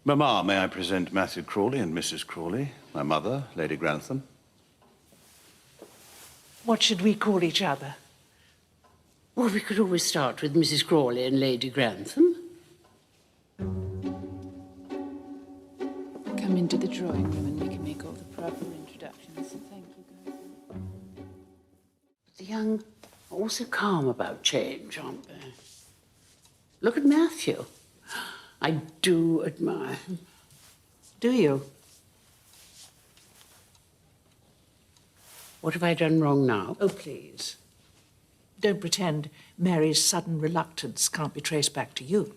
Mamma, may I present Matthew Crawley and Mrs. Crawley, my mother, Lady Grantham? What should we call each other? Well, we could always start with Mrs. Crawley and Lady Grantham. Come into the drawing room and we can make all the proper introductions. Thank you, guys. The young are also calm about change, aren't they? Look at Matthew. I do admire him. Do you? What have I done wrong now? Oh, please. Don't pretend Mary's sudden reluctance can't be traced back to you.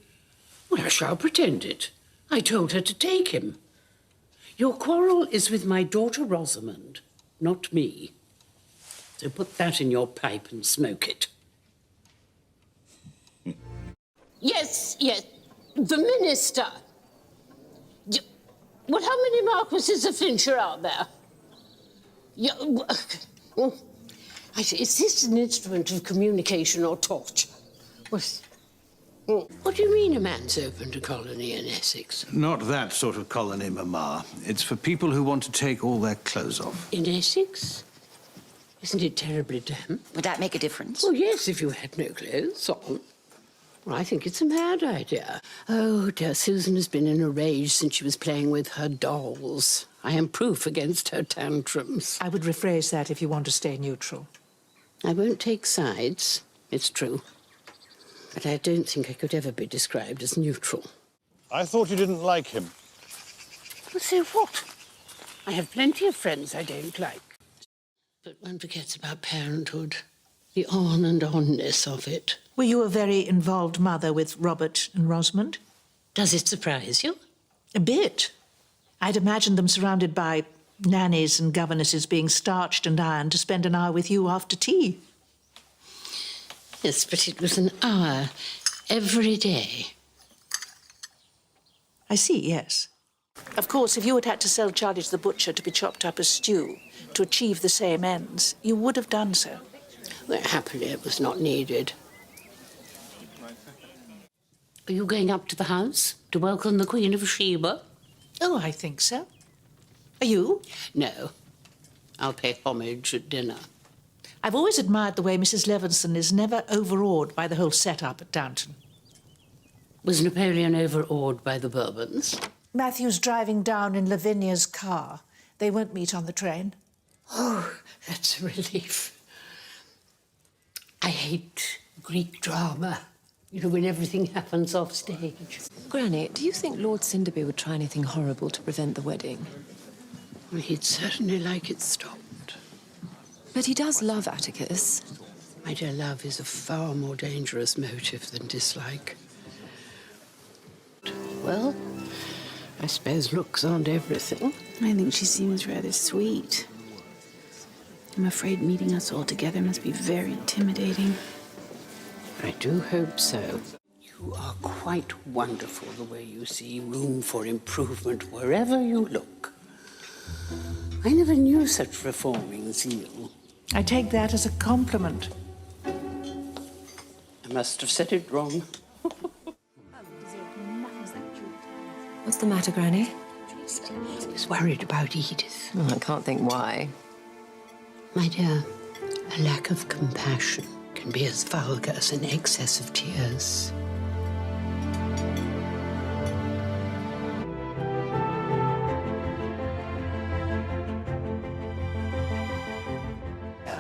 Well, I shall pretend it. I told her to take him. Your quarrel is with my daughter Rosamond, not me. So put that in your pipe and smoke it. Yes, yes, the minister. Well, how many Marquises of Flintshire are there? I say, is this an instrument of communication or torture? What do you mean a man's opened a colony in Essex? Not that sort of colony, Mamma. It's for people who want to take all their clothes off. In Essex? Isn't it terribly damp? Would that make a difference? Well, yes, if you had no clothes on. Well, I think it's a mad idea. Oh, dear, Susan has been in a rage since she was playing with her dolls. I am proof against her tantrums. I would rephrase that if you want to stay neutral. I won't take sides, it's true. But I don't think I could ever be described as neutral. I thought you didn't like him. Well, so what? I have plenty of friends I don't like. But one forgets about parenthood, the on and onness of it. Were you a very involved mother with Robert and Rosamond? Does it surprise you? A bit. I'd imagined them surrounded by nannies and governesses being starched and ironed to spend an hour with you after tea. Yes, but it was an hour every day. I see, yes. Of course, if you had had to sell Charlie to the butcher to be chopped up as stew to achieve the same ends, you would have done so. Well, happily, it was not needed. Are you going up to the house to welcome the Queen of Sheba? Oh, I think so. Are you? No. I'll pay homage at dinner. I've always admired the way Mrs. Levinson is never overawed by the whole set-up at Downton. Was Napoleon overawed by the Bourbons? Matthew's driving down in Lavinia's car. They won't meet on the train. Oh, that's a relief. I hate Greek drama. You know, when everything happens off stage. Granny, do you think Lord Cinderby would try anything horrible to prevent the wedding? Well, he'd certainly like it stopped. But he does love Atticus. My dear, love is a far more dangerous motive than dislike. Well, I suppose looks aren't everything. I think she seems rather sweet. I'm afraid meeting us all together must be very intimidating. I do hope so. You are quite wonderful the way you see room for improvement wherever you look. I never knew such reforming zeal. I take that as a compliment. I must have said it wrong. What's the matter, Granny? I was worried about Edith. Oh, I can't think why. My dear, a lack of compassion can be as vulgar as an excess of tears.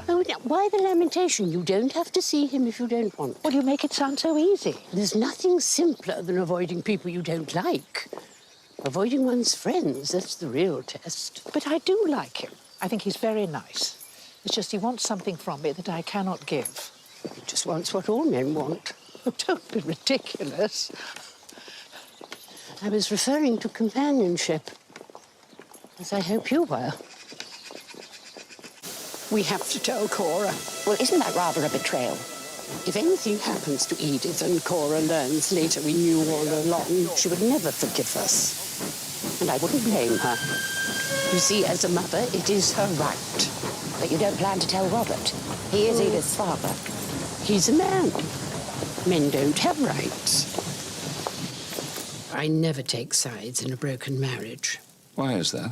Oh, now, why the lamentation? You don't have to see him if you don't want to. Well, you make it sound so easy. There's nothing simpler than avoiding people you don't like. Avoiding one's friends, that's the real test. But I do like him. I think he's very nice. It's just he wants something from me that I cannot give. He just wants what all men want. Oh, don't be ridiculous. I was referring to companionship, as I hope you were. We have to tell Cora. Well, isn't that rather a betrayal? If anything happens to Edith and Cora learns later we knew all along, she would never forgive us. And I wouldn't blame her. You see, as a mother, it is her right. But you don't plan to tell Robert. He is Edith's father. He's a man. Men don't have rights. I never take sides in a broken marriage. Why is that?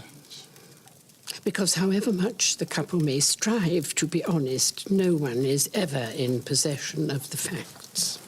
Because however much the couple may strive to be honest, no one is ever in possession of the facts.